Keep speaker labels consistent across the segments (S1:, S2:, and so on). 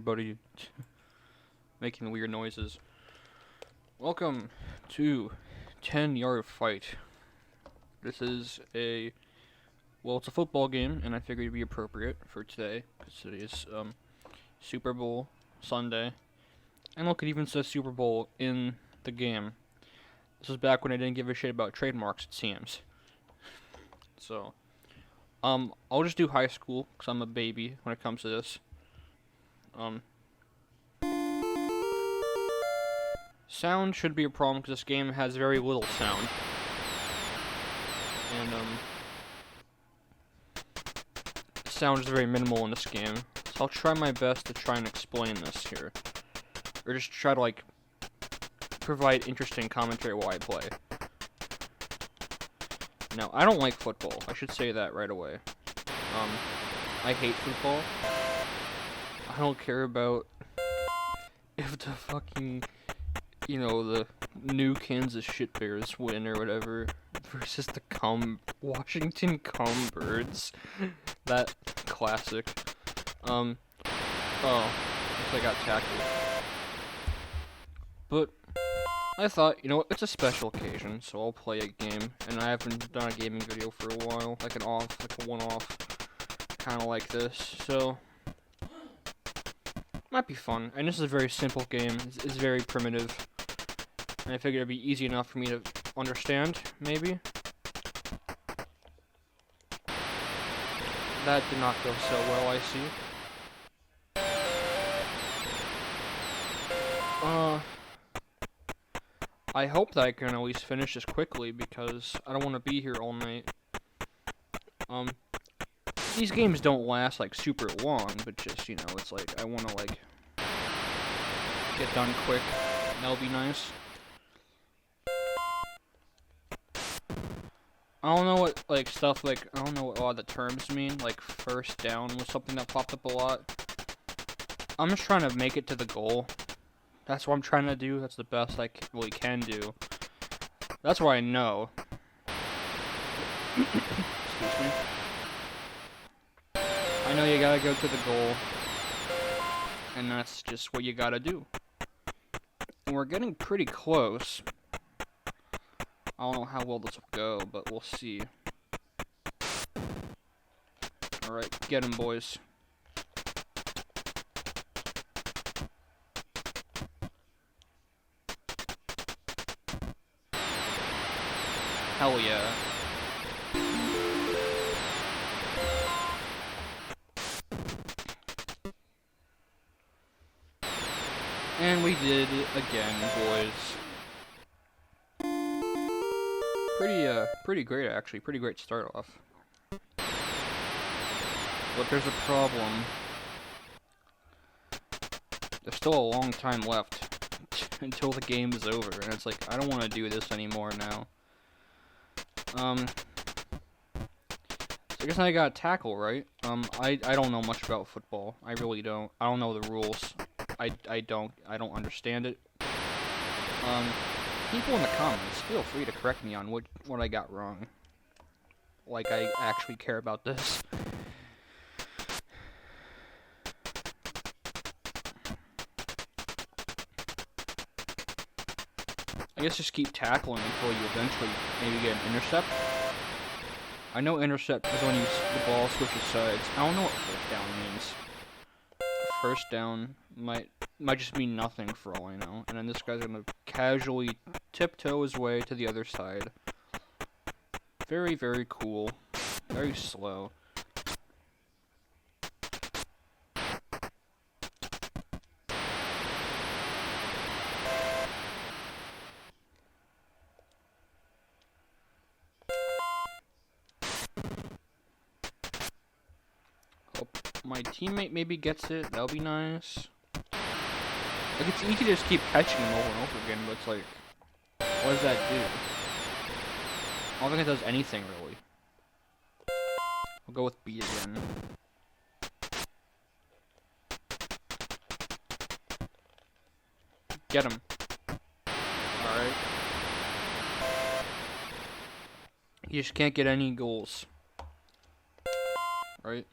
S1: everybody making weird noises. Welcome to 10-Yard Fight. This is it's a football game, and I figured it'd be appropriate for today, because today is Super Bowl Sunday. And look, it even says Super Bowl in the game. This was back when I didn't give a shit about trademarks, it seems. So, I'll just do high school, because I'm a baby when it comes to this. Sound should be a problem, because this game has very little sound. And, sound is very minimal in this game. So I'll try my best to try and explain this here. Or just try to, provide interesting commentary while I play. Now, I don't like football. I should say that right away. I hate football. I don't care about if the fucking, the new Kansas shit bears win or whatever versus the Washington Birds. That classic. Oh, I got tackled. But I thought, it's a special occasion, so I'll play a game. And I haven't done a gaming video for a while, like a one-off, kind of like this. So might be fun. And this is a very simple game. It's very primitive. And I figured it'd be easy enough for me to understand, maybe. That did not go so well, I see. I hope that I can at least finish this quickly, because I don't want to be here all night. These games don't last, super long, but just, it's I want to, get done quick. That'll be nice. I don't know what, I don't know what a lot of the terms mean. First down was something that popped up a lot. I'm just trying to make it to the goal. That's what I'm trying to do. That's the best I really can do. That's what I know. Excuse me. I know you gotta go to the goal. And that's just what you gotta do. And we're getting pretty close. I don't know how well this will go, but we'll see. Alright, get him, boys. Hell yeah. And we did it again, boys. Pretty great, actually. Pretty great start off. But there's a problem. There's still a long time left until the game is over, and it's I don't want to do this anymore now. So I guess I got a tackle, right? I don't know much about football. I really don't. I don't know the rules. I don't understand it. People in the comments, feel free to correct me on what I got wrong. I actually care about this. I guess just keep tackling until you eventually maybe get an intercept. I know intercept is when the ball switches sides. I don't know what first down means. First down might just mean nothing for all I know. And then this guy's gonna casually tiptoe his way to the other side. Very, very cool. Very slow. Hope my teammate maybe gets it. That'll be nice. It's easy to just keep catching him over and over again, but it's what does that do? I don't think it does anything, really. We'll go with B again. Get him. Alright. You just can't get any goals. Right?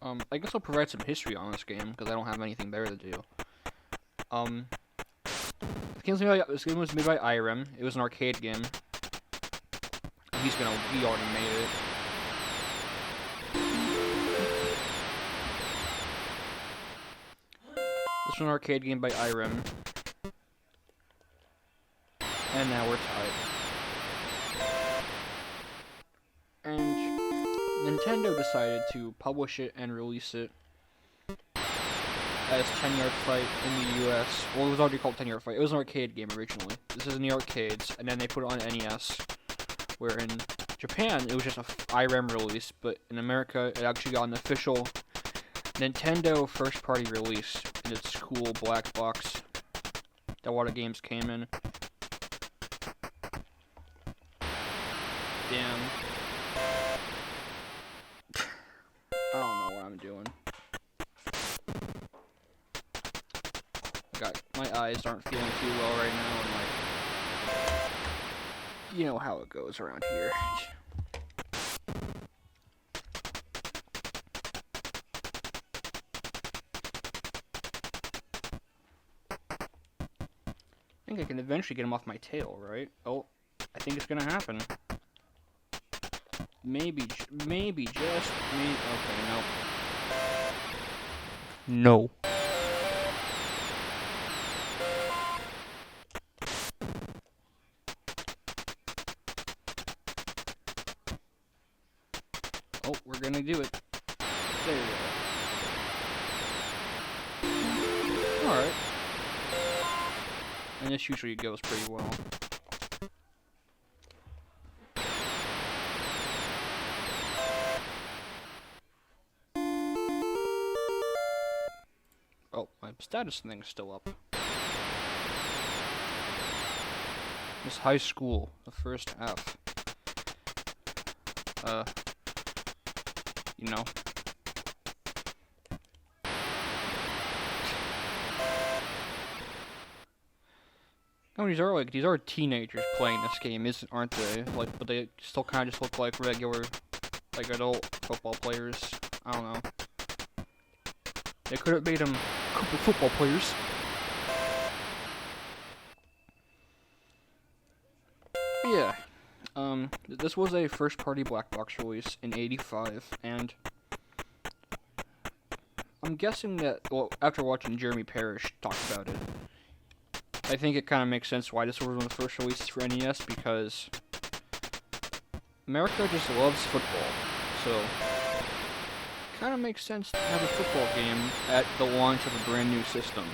S1: I guess I'll provide some history on this game, because I don't have anything better to do. This game was made by IREM. It was an arcade game. He already made it. This was an arcade game by IREM. And now we're tied. And Nintendo decided to publish it and release it as 10-Yard Fight in the US. Well, it was already called 10-Yard Fight. It was an arcade game originally. This is in the arcades, and then they put it on NES, where in Japan it was just a IREM release, but in America it actually got an official Nintendo first-party release in its cool black box that a lot of games came in. Damn. I don't know what I'm doing. My eyes aren't feeling too well right now, and like, you know how it goes around here. I think I can eventually get him off my tail, right? Oh, I think it's gonna happen. Maybe, just me. Okay, no. No. Oh, we're gonna do it. There we go. Alright. And this usually goes pretty well. Oh, my status thing's still up. This high school, the first F. You know. No, these are teenagers playing this game, aren't they? Like, but they still kind of just look like regular, like adult football players. I don't know. They could have made them football players. Yeah. This was a first-party black box release in '85, and I'm guessing that, well, after watching Jeremy Parrish talk about it, I think it kind of makes sense why this was one of the first releases for NES, because America just loves football, so kind of makes sense to have a football game at the launch of a brand new system.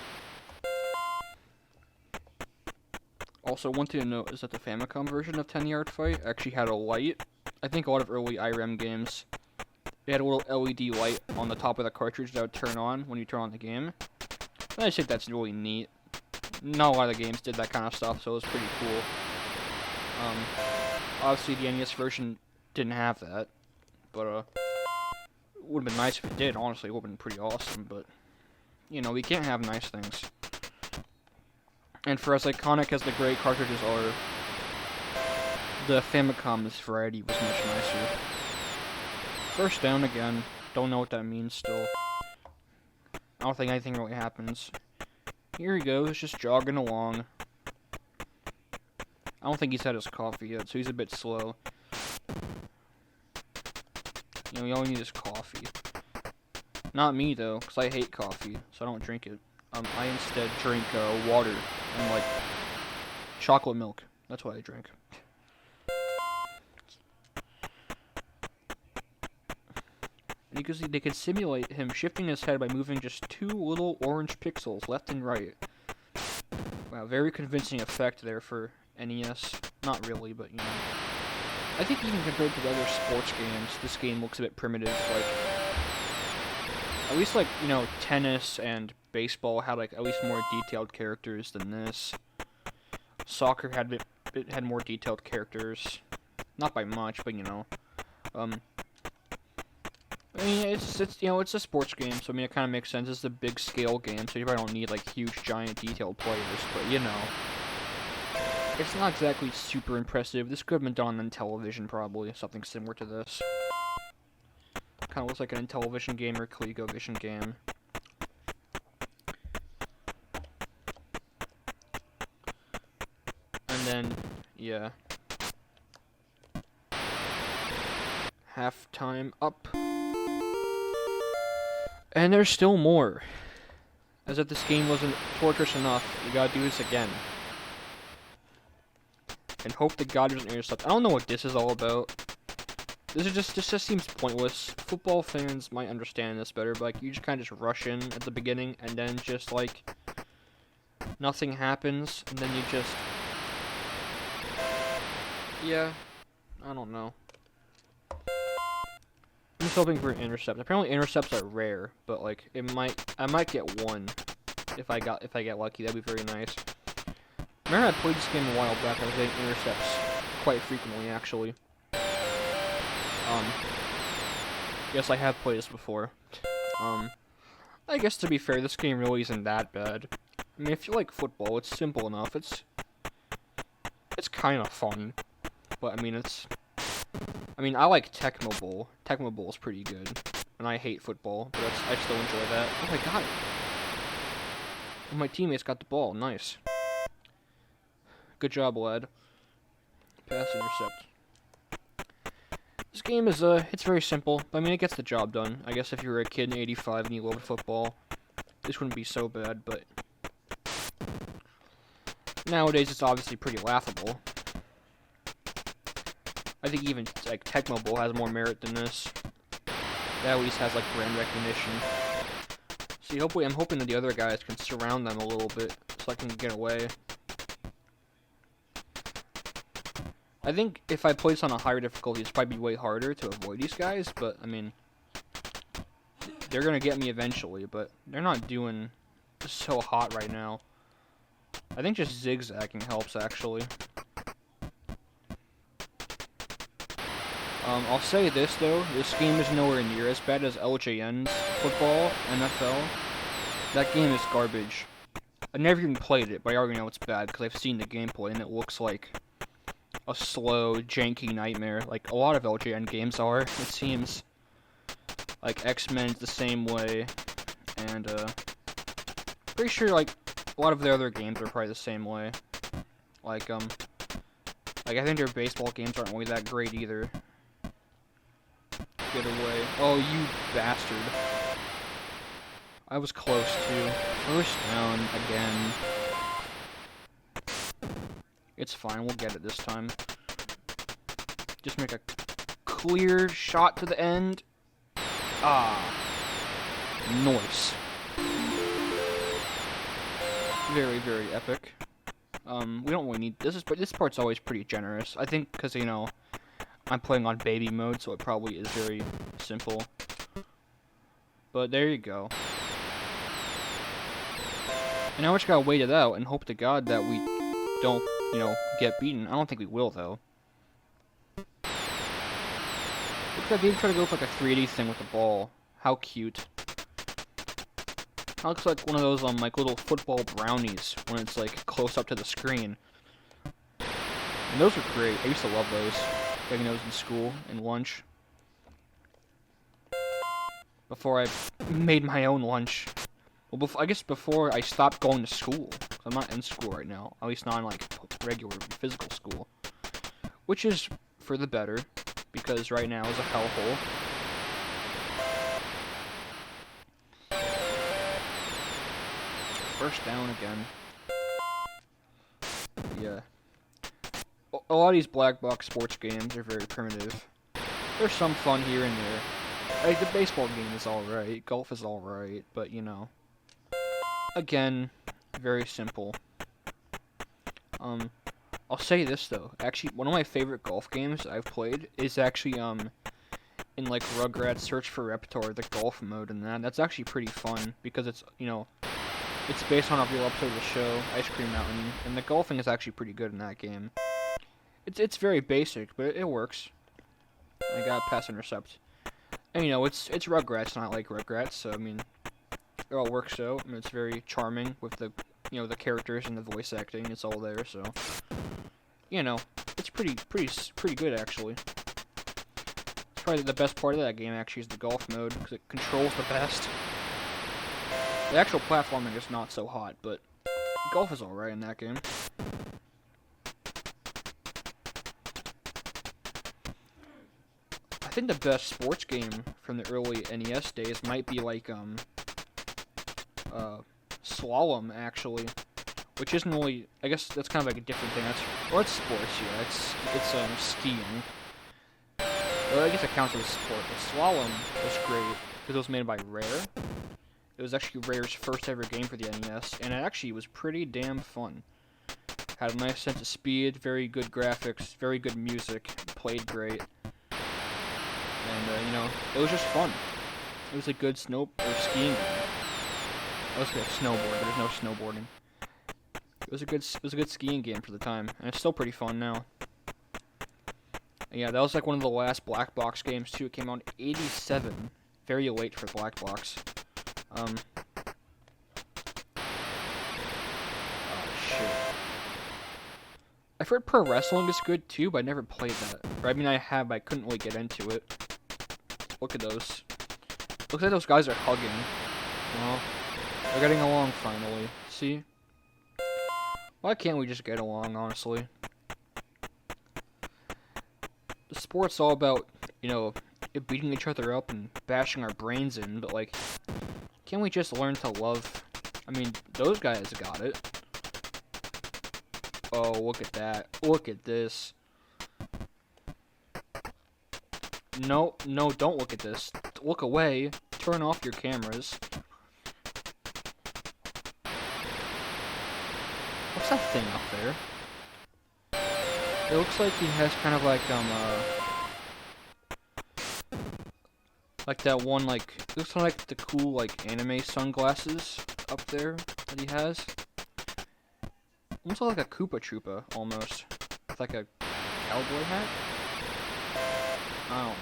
S1: Also, one thing to note is that the Famicom version of 10-Yard Fight actually had a light. I think a lot of early IREM games, they had a little LED light on the top of the cartridge that would turn on when you turn on the game. And I just think that's really neat. Not a lot of games did that kind of stuff, so it was pretty cool. Obviously the NES version didn't have that, but it would have been nice if it did. Honestly, it would have been pretty awesome, but you know, we can't have nice things. And for as iconic as the gray cartridges are, the Famicom's variety was much nicer. First down again. Don't know what that means still. I don't think anything really happens. Here he goes, just jogging along. I don't think he's had his coffee yet, so he's a bit slow. You know, you only need his coffee. Not me, though, because I hate coffee, so I don't drink it. I instead drink water and, like, chocolate milk. That's what I drink. And you can see they can simulate him shifting his head by moving just two little orange pixels left and right. Wow, very convincing effect there for NES. Not really, but, you know. I think even compared to the other sports games, this game looks a bit primitive. Like, at least, like, you know, tennis and baseball had, like, at least more detailed characters than this. Soccer had more detailed characters. Not by much, but, you know. I mean, it's you know, it's a sports game, so I mean, it kind of makes sense. It's a big scale game, so you probably don't need, like, huge, giant, detailed players, but, you know. It's not exactly super impressive. This could have been done on television, probably. Something similar to this. Kind of looks like an Intellivision game or ColecoVision game. And then, yeah. Halftime up. And there's still more. As if this game wasn't torturous enough, you gotta do this again. And hope to God there's an intercept. I don't know what this is all about. This just seems pointless. Football fans might understand this better, but like you just kind of just rush in at the beginning and then just like nothing happens, and then you just I don't know. I'm just hoping for an intercept. Apparently intercepts are rare, but like I might get one if I get lucky. That'd be very nice. Remember I played this game a while back. I was getting intercepts quite frequently, actually. Yes, I have played this before. I guess to be fair, this game really isn't that bad. I mean, if you like football, it's simple enough. It's kind of fun, but I mean, I like Tecmo Bowl. Tecmo Bowl is pretty good, and I hate football, but I still enjoy that. Oh, I got it! Oh, my teammates got the ball. Nice. Good job, lad. Pass intercept. This game is, it's very simple. I mean, it gets the job done. I guess if you were a kid in '85 and you loved football, this wouldn't be so bad, but nowadays it's obviously pretty laughable. I think even, like, Tecmo Bowl has more merit than this. That at least has, like, brand recognition. See, hopefully, I'm hoping that the other guys can surround them a little bit so I can get away. I think if I play this on a higher difficulty, it's probably way harder to avoid these guys, but, I mean, they're gonna get me eventually, but they're not doing so hot right now. I think just zigzagging helps, actually. I'll say this, though, this game is nowhere near as bad as LJN's football, NFL. That game is garbage. I never even played it, but I already know it's bad, because I've seen the gameplay, and it looks like a slow, janky nightmare, like a lot of LJN games are, it seems. Like, X-Men's the same way, and, pretty sure, like, a lot of the other games are probably the same way. Like, I think their baseball games aren't really that great either. Get away. Oh, you bastard. I was close, too. First down, again. It's fine, we'll get it this time. Just make a clear shot to the end. Ah. Nice. Very, very epic. We don't really need... This part's always pretty generous. I think because, you know, I'm playing on baby mode, so it probably is very simple. But there you go. And now we just gotta wait it out and hope to God that we don't, you know, get beaten. I don't think we will, though. Look at that, they try to go for like a 3D thing with the ball. How cute. That looks like one of those, like, little football brownies when it's, like, close up to the screen. And those are great. I used to love those. Getting those in school, in lunch. Before I made my own lunch. Well, I guess before I stopped going to school. I'm not in school right now. At least not in, like, regular physical school. Which is for the better, because right now is a hellhole. First down again. Yeah. A lot of these black box sports games are very primitive. There's some fun here and there. Like, the baseball game is alright, golf is alright, but, you know. Again, very simple. I'll say this, though. Actually, one of my favorite golf games I've played is actually, in, like, Rugrats Search for Reptar, the golf mode and that. That's actually pretty fun, because it's, you know, it's based on a real episode of the show, Ice Cream Mountain, and the golfing is actually pretty good in that game. It's very basic, but it works. I got pass intercept. And, you know, it's Rugrats, not like Rugrats, so, I mean, it all works out. I mean, it's very charming with the, you know, the characters and the voice acting. It's all there, so, you know, it's pretty good, actually. Probably the best part of that game actually is the golf mode, because it controls the best. The actual platforming is not so hot, but golf is alright in that game. I think the best sports game from the early NES days might be like Slalom, actually, which isn't really. I guess that's kind of like a different thing. It's sports, yeah. It's skiing. Well, I guess it counts as a sport. But Slalom was great because it was made by Rare. It was actually Rare's first ever game for the NES, and it actually was pretty damn fun. Had a nice sense of speed, very good graphics, very good music, played great. And, you know, it was just fun. It was a good skiing game. I was going to snowboard, but there's no snowboarding. It was a good skiing game for the time, and it's still pretty fun now. And yeah, that was like one of the last black box games too. It came out in '87, very late for black box. Oh shit. I've heard pro wrestling is good too, but I never played that. Or, I mean, I have, but I couldn't really get into it. Look at those. Looks like those guys are hugging. Well, they're getting along finally. See? Why can't we just get along, honestly? The sport's all about, you know, beating each other up and bashing our brains in, but, like, can't we just learn to love? I mean, those guys got it. Oh, look at that. Look at this. No, don't look at this. Look away. Turn off your cameras. What's that thing up there? It looks like he has kind of like that one, like, it looks kind of like the cool, like, anime sunglasses up there that he has. Almost like a Koopa Troopa, almost. With, like, a cowboy hat? I don't know.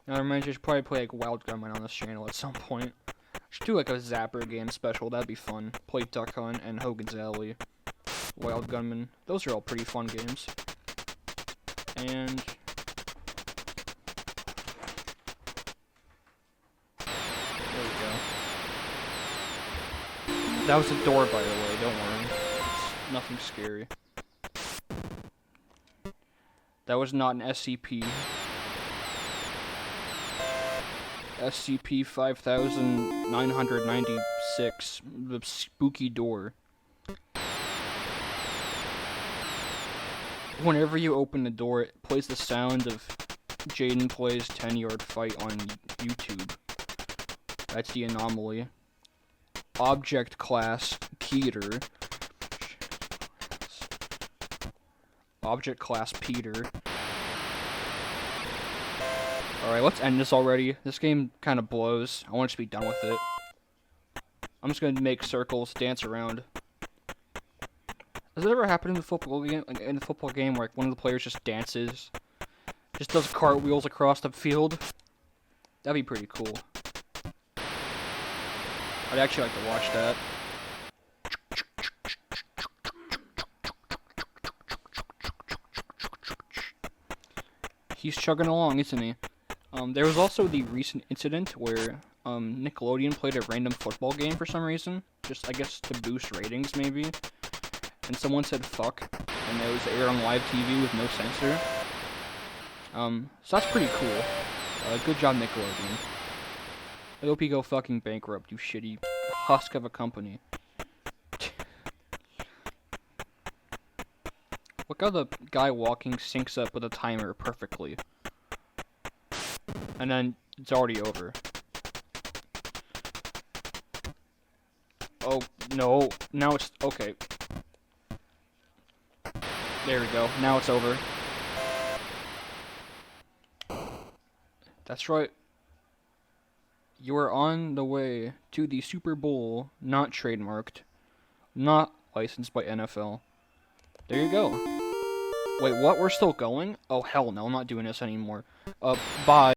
S1: Now, I reminds you, I should probably play, like, Wild Gunman on this channel at some point. I should do, like, a Zapper game special, that'd be fun. Play Duck Hunt and Hogan's Alley. Wild Gunman. Those are all pretty fun games. And there we go. That was a door, by the way, don't worry. It's nothing scary. That was not an SCP. SCP-5996, the spooky door. Whenever you open the door, it plays the sound of Jaden plays 10-yard fight on YouTube. That's the anomaly. Object class Peter. Object class Peter. Alright, let's end this already. This game kind of blows. I want to just be done with it. I'm just gonna make circles, dance around. Has it ever happened in the football game? Like, in the football game, where like, one of the players just dances, just does cartwheels across the field? That'd be pretty cool. I'd actually like to watch that. He's chugging along, isn't he? There was also the recent incident where Nickelodeon played a random football game for some reason, just I guess to boost ratings maybe. And someone said fuck, and it was aired on live TV with no censor. So that's pretty cool. Good job, Nickelodeon. I hope you go fucking bankrupt, you shitty husk of a company. Look how the guy walking syncs up with a timer perfectly. And then it's already over. Oh, no. Now it's... okay. There we go. Now it's over. That's right. You are on the way to the Super Bowl, not trademarked, not licensed by NFL. There you go. Wait, what? We're still going? Oh, hell no. I'm not doing this anymore. Bye.